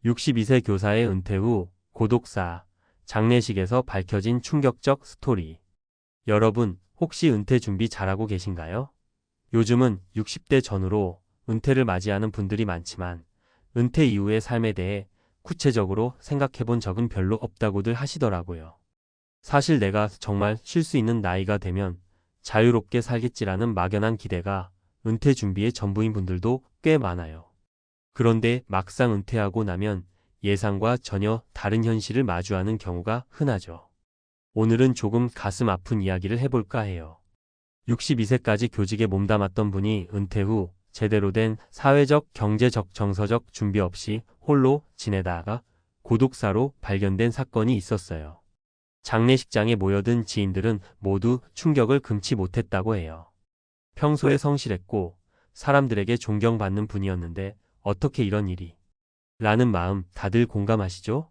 62세 교사의 은퇴 후 고독사, 장례식에서 밝혀진 충격적 스토리. 여러분, 혹시 은퇴 준비 잘하고 계신가요? 요즘은 60대 전후로 은퇴를 맞이하는 분들이 많지만 은퇴 이후의 삶에 대해 구체적으로 생각해 본 적은 별로 없다고들 하시더라고요. 사실 내가 정말 쉴 수 있는 나이가 되면 자유롭게 살겠지라는 막연한 기대가 은퇴 준비의 전부인 분들도 꽤 많아요. 그런데 막상 은퇴하고 나면 예상과 전혀 다른 현실을 마주하는 경우가 흔하죠. 오늘은 조금 가슴 아픈 이야기를 해볼까 해요. 62세까지 교직에 몸담았던 분이 은퇴 후 제대로 된 사회적, 경제적, 정서적 준비 없이 홀로 지내다가 고독사로 발견된 사건이 있었어요. 장례식장에 모여든 지인들은 모두 충격을 금치 못했다고 해요. 평소에 성실했고 사람들에게 존경받는 분이었는데 어떻게 이런 일이? 라는 마음 다들 공감하시죠?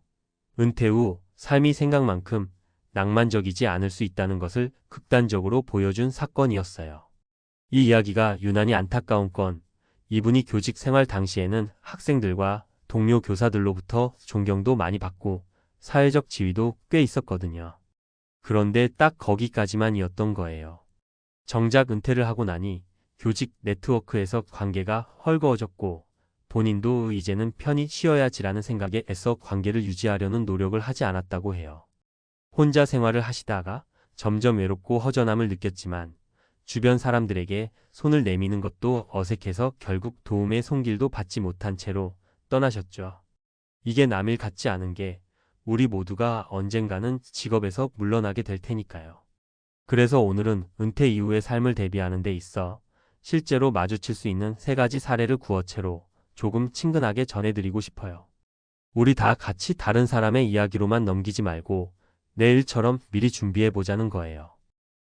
은퇴 후 삶이 생각만큼 낭만적이지 않을 수 있다는 것을 극단적으로 보여준 사건이었어요. 이 이야기가 유난히 안타까운 건 이분이 교직 생활 당시에는 학생들과 동료 교사들로부터 존경도 많이 받고 사회적 지위도 꽤 있었거든요. 그런데 딱 거기까지만이었던 거예요. 정작 은퇴를 하고 나니 교직 네트워크에서 관계가 헐거워졌고 본인도 이제는 편히 쉬어야지라는 생각에 애써 관계를 유지하려는 노력을 하지 않았다고 해요. 혼자 생활을 하시다가 점점 외롭고 허전함을 느꼈지만 주변 사람들에게 손을 내미는 것도 어색해서 결국 도움의 손길도 받지 못한 채로 떠나셨죠. 이게 남일 같지 않은 게 우리 모두가 언젠가는 직업에서 물러나게 될 테니까요. 그래서 오늘은 은퇴 이후의 삶을 대비하는 데 있어 실제로 마주칠 수 있는 3가지 사례를 구어체로 조금 친근하게 전해드리고 싶어요. 우리 다 같이 다른 사람의 이야기로만 넘기지 말고 내일처럼 미리 준비해보자는 거예요.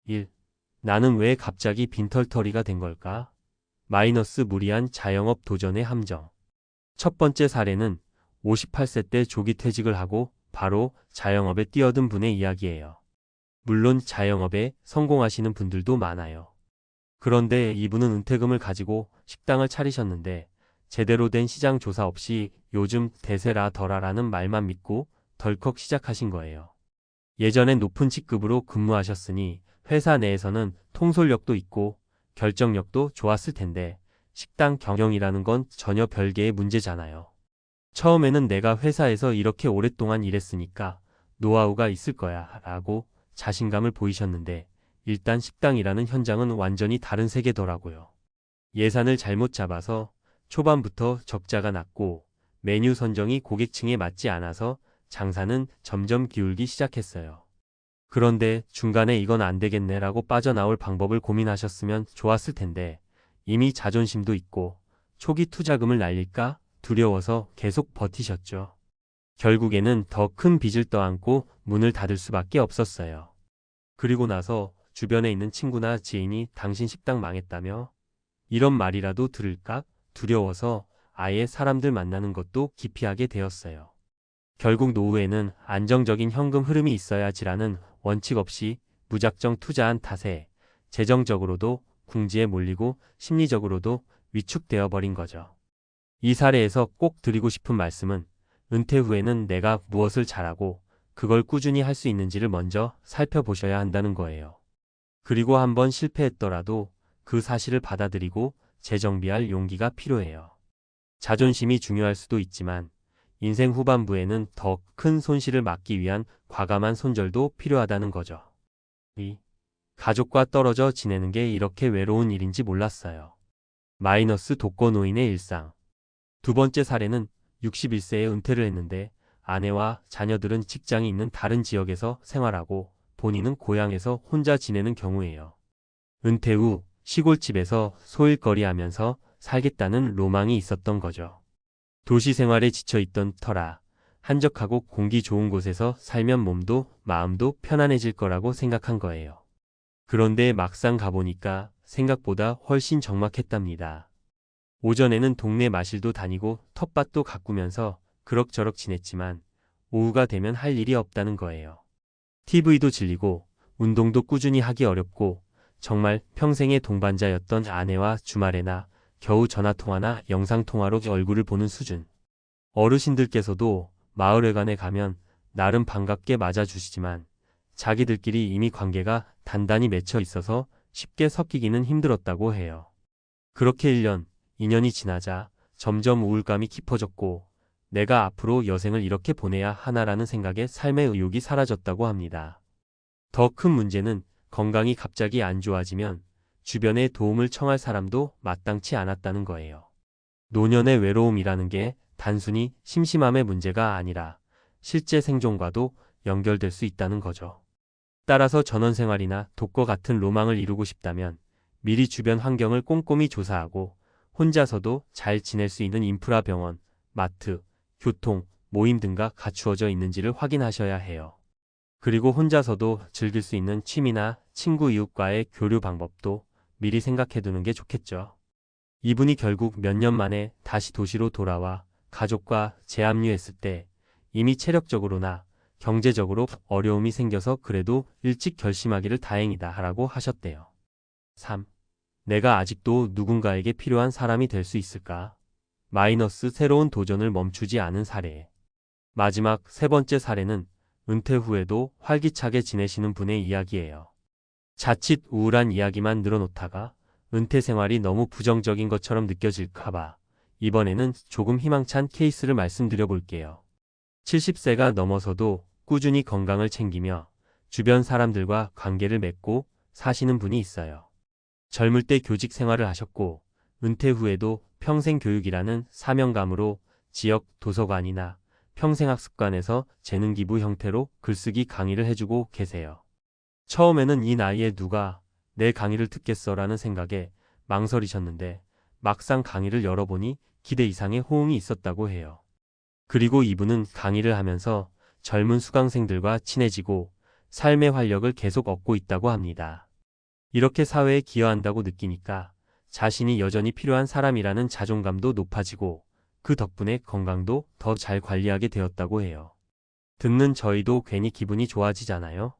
1. 나는 왜 갑자기 빈털터리가 된 걸까? 마이너스 무리한 자영업 도전의 함정. 첫 번째 사례는 58세 때 조기 퇴직을 하고 바로 자영업에 뛰어든 분의 이야기예요. 물론 자영업에 성공하시는 분들도 많아요. 그런데 이분은 은퇴금을 가지고 식당을 차리셨는데 제대로 된 시장 조사 없이 요즘 대세라더라라는 말만 믿고 덜컥 시작하신 거예요. 예전엔 높은 직급으로 근무하셨으니 회사 내에서는 통솔력도 있고 결정력도 좋았을 텐데 식당 경영이라는 건 전혀 별개의 문제잖아요. 처음에는 내가 회사에서 이렇게 오랫동안 일했으니까 노하우가 있을 거야 라고 자신감을 보이셨는데 일단 식당이라는 현장은 완전히 다른 세계더라고요. 예산을 잘못 잡아서 초반부터 적자가 났고 메뉴 선정이 고객층에 맞지 않아서 장사는 점점 기울기 시작했어요. 그런데 중간에 이건 안 되겠네라고 빠져나올 방법을 고민하셨으면 좋았을 텐데 이미 자존심도 있고 초기 투자금을 날릴까 두려워서 계속 버티셨죠. 결국에는 더 큰 빚을 떠안고 문을 닫을 수밖에 없었어요. 그리고 나서 주변에 있는 친구나 지인이 당신 식당 망했다며 이런 말이라도 들을까 두려워서 아예 사람들 만나는 것도 기피하게 되었어요. 결국 노후에는 안정적인 현금 흐름이 있어야지라는 원칙 없이 무작정 투자한 탓에 재정적으로도 궁지에 몰리고 심리적으로도 위축되어 버린 거죠. 이 사례에서 꼭 드리고 싶은 말씀은 은퇴 후에는 내가 무엇을 잘하고 그걸 꾸준히 할 수 있는지를 먼저 살펴보셔야 한다는 거예요. 그리고 한번 실패했더라도 그 사실을 받아들이고 재정비할 용기가 필요해요. 자존심이 중요할 수도 있지만 인생 후반부에는 더 큰 손실을 막기 위한 과감한 손절도 필요하다는 거죠. 2. 가족과 떨어져 지내는 게 이렇게 외로운 일인지 몰랐어요. 마이너스 독거노인의 일상. 두 번째 사례는 61세에 은퇴를 했는데 아내와 자녀들은 직장이 있는 다른 지역에서 생활하고 본인은 고향에서 혼자 지내는 경우예요. 은퇴 후 시골집에서 소일거리 하면서 살겠다는 로망이 있었던 거죠. 도시 생활에 지쳐있던 터라 한적하고 공기 좋은 곳에서 살면 몸도 마음도 편안해질 거라고 생각한 거예요. 그런데 막상 가보니까 생각보다 훨씬 적막했답니다. 오전에는 동네 마실도 다니고 텃밭도 가꾸면서 그럭저럭 지냈지만 오후가 되면 할 일이 없다는 거예요. TV도 질리고 운동도 꾸준히 하기 어렵고 정말 평생의 동반자였던 아내와 주말에나 겨우 전화통화나 영상통화로 얼굴을 보는 수준. 어르신들께서도 마을회관에 가면 나름 반갑게 맞아주시지만 자기들끼리 이미 관계가 단단히 맺혀 있어서 쉽게 섞이기는 힘들었다고 해요. 그렇게 1년, 2년이 지나자 점점 우울감이 깊어졌고 내가 앞으로 여생을 이렇게 보내야 하나라는 생각에 삶의 의욕이 사라졌다고 합니다. 더 큰 문제는 건강이 갑자기 안 좋아지면 주변에 도움을 청할 사람도 마땅치 않았다는 거예요. 노년의 외로움이라는 게 단순히 심심함의 문제가 아니라 실제 생존과도 연결될 수 있다는 거죠. 따라서 전원생활이나 독거 같은 로망을 이루고 싶다면 미리 주변 환경을 꼼꼼히 조사하고 혼자서도 잘 지낼 수 있는 인프라 병원, 마트, 교통, 모임 등과 갖추어져 있는지를 확인하셔야 해요. 그리고 혼자서도 즐길 수 있는 취미나 친구 이웃과의 교류 방법도 미리 생각해두는 게 좋겠죠. 이분이 결국 몇 년 만에 다시 도시로 돌아와 가족과 재합류했을 때 이미 체력적으로나 경제적으로 어려움이 생겨서 그래도 일찍 결심하기를 다행이다 라고 하셨대요. 3. 내가 아직도 누군가에게 필요한 사람이 될 수 있을까? 마이너스 새로운 도전을 멈추지 않은 사례. 마지막 세 번째 사례는 은퇴 후에도 활기차게 지내시는 분의 이야기예요. 자칫 우울한 이야기만 늘어놓다가 은퇴 생활이 너무 부정적인 것처럼 느껴질까봐 이번에는 조금 희망찬 케이스를 말씀드려 볼게요. 70세가 넘어서도 꾸준히 건강을 챙기며 주변 사람들과 관계를 맺고 사시는 분이 있어요. 젊을 때 교직 생활을 하셨고 은퇴 후에도 평생교육이라는 사명감으로 지역 도서관이나 평생학습관에서 재능기부 형태로 글쓰기 강의를 해주고 계세요. 처음에는 이 나이에 누가 내 강의를 듣겠어라는 생각에 망설이셨는데 막상 강의를 열어보니 기대 이상의 호응이 있었다고 해요. 그리고 이분은 강의를 하면서 젊은 수강생들과 친해지고 삶의 활력을 계속 얻고 있다고 합니다. 이렇게 사회에 기여한다고 느끼니까 자신이 여전히 필요한 사람이라는 자존감도 높아지고 그 덕분에 건강도 더 잘 관리하게 되었다고 해요. 듣는 저희도 괜히 기분이 좋아지잖아요.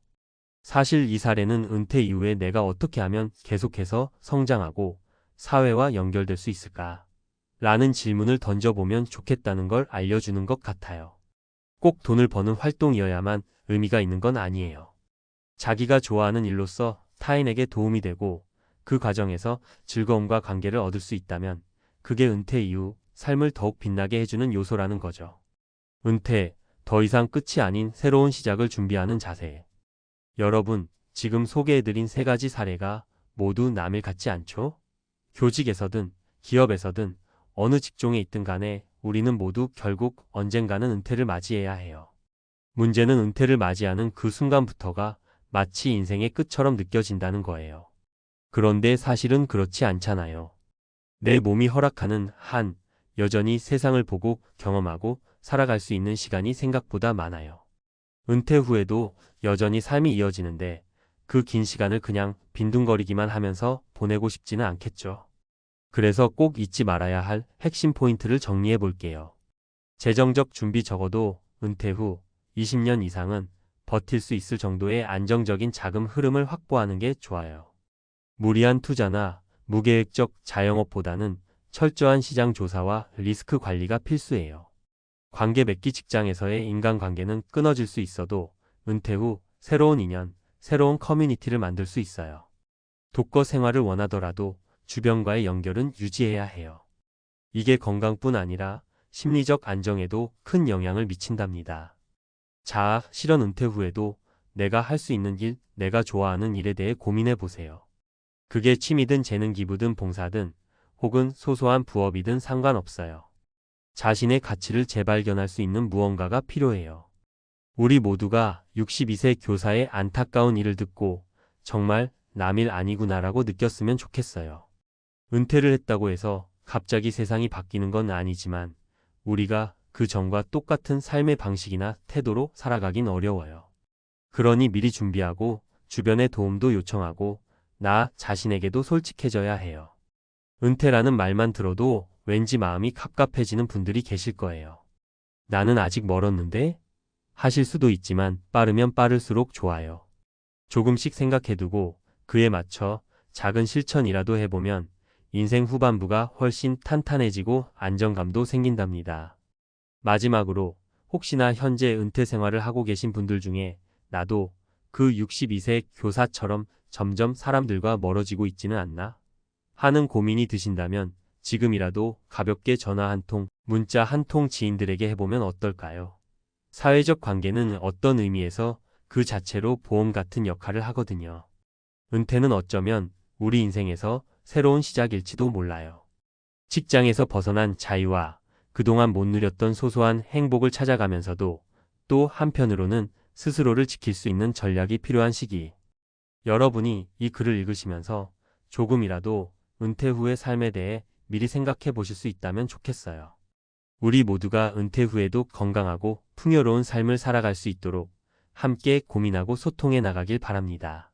사실 이 사례는 은퇴 이후에 내가 어떻게 하면 계속해서 성장하고 사회와 연결될 수 있을까? 라는 질문을 던져보면 좋겠다는 걸 알려주는 것 같아요. 꼭 돈을 버는 활동이어야만 의미가 있는 건 아니에요. 자기가 좋아하는 일로서 타인에게 도움이 되고 그 과정에서 즐거움과 관계를 얻을 수 있다면 그게 은퇴 이후 삶을 더욱 빛나게 해주는 요소라는 거죠. 은퇴, 더 이상 끝이 아닌 새로운 시작을 준비하는 자세. 여러분, 지금 소개해드린 세 가지 사례가 모두 남일 같지 않죠? 교직에서든 기업에서든 어느 직종에 있든 간에 우리는 모두 결국 언젠가는 은퇴를 맞이해야 해요. 문제는 은퇴를 맞이하는 그 순간부터가 마치 인생의 끝처럼 느껴진다는 거예요. 그런데 사실은 그렇지 않잖아요. 내 몸이 허락하는 한, 여전히 세상을 보고 경험하고 살아갈 수 있는 시간이 생각보다 많아요. 은퇴 후에도 여전히 삶이 이어지는데 그 긴 시간을 그냥 빈둥거리기만 하면서 보내고 싶지는 않겠죠. 그래서 꼭 잊지 말아야 할 핵심 포인트를 정리해 볼게요. 재정적 준비 적어도 은퇴 후 20년 이상은 버틸 수 있을 정도의 안정적인 자금 흐름을 확보하는 게 좋아요. 무리한 투자나 무계획적 자영업보다는 철저한 시장 조사와 리스크 관리가 필수예요. 관계 맺기 직장에서의 인간관계는 끊어질 수 있어도 은퇴 후 새로운 인연, 새로운 커뮤니티를 만들 수 있어요. 독거 생활을 원하더라도 주변과의 연결은 유지해야 해요. 이게 건강뿐 아니라 심리적 안정에도 큰 영향을 미친답니다. 자, 실현 은퇴 후에도 내가 할 수 있는 일, 내가 좋아하는 일에 대해 고민해 보세요. 그게 취미든 재능 기부든 봉사든 혹은 소소한 부업이든 상관없어요. 자신의 가치를 재발견할 수 있는 무언가가 필요해요. 우리 모두가 62세 교사의 안타까운 일을 듣고 정말 남일 아니구나라고 느꼈으면 좋겠어요. 은퇴를 했다고 해서 갑자기 세상이 바뀌는 건 아니지만 우리가 그 전과 똑같은 삶의 방식이나 태도로 살아가긴 어려워요. 그러니 미리 준비하고 주변의 도움도 요청하고 나 자신에게도 솔직해져야 해요. 은퇴라는 말만 들어도 왠지 마음이 갑갑해지는 분들이 계실 거예요. 나는 아직 멀었는데? 하실 수도 있지만 빠르면 빠를수록 좋아요. 조금씩 생각해두고 그에 맞춰 작은 실천이라도 해보면 인생 후반부가 훨씬 탄탄해지고 안정감도 생긴답니다. 마지막으로 혹시나 현재 은퇴 생활을 하고 계신 분들 중에 나도 그 62세 교사처럼 점점 사람들과 멀어지고 있지는 않나? 하는 고민이 드신다면 지금이라도 가볍게 전화 한 통, 문자 한 통 지인들에게 해보면 어떨까요? 사회적 관계는 어떤 의미에서 그 자체로 보험 같은 역할을 하거든요. 은퇴는 어쩌면 우리 인생에서 새로운 시작일지도 몰라요. 직장에서 벗어난 자유와 그동안 못 누렸던 소소한 행복을 찾아가면서도 또 한편으로는 스스로를 지킬 수 있는 전략이 필요한 시기. 여러분이 이 글을 읽으시면서 조금이라도 은퇴 후의 삶에 대해 미리 생각해 보실 수 있다면 좋겠어요. 우리 모두가 은퇴 후에도 건강하고 풍요로운 삶을 살아갈 수 있도록 함께 고민하고 소통해 나가길 바랍니다.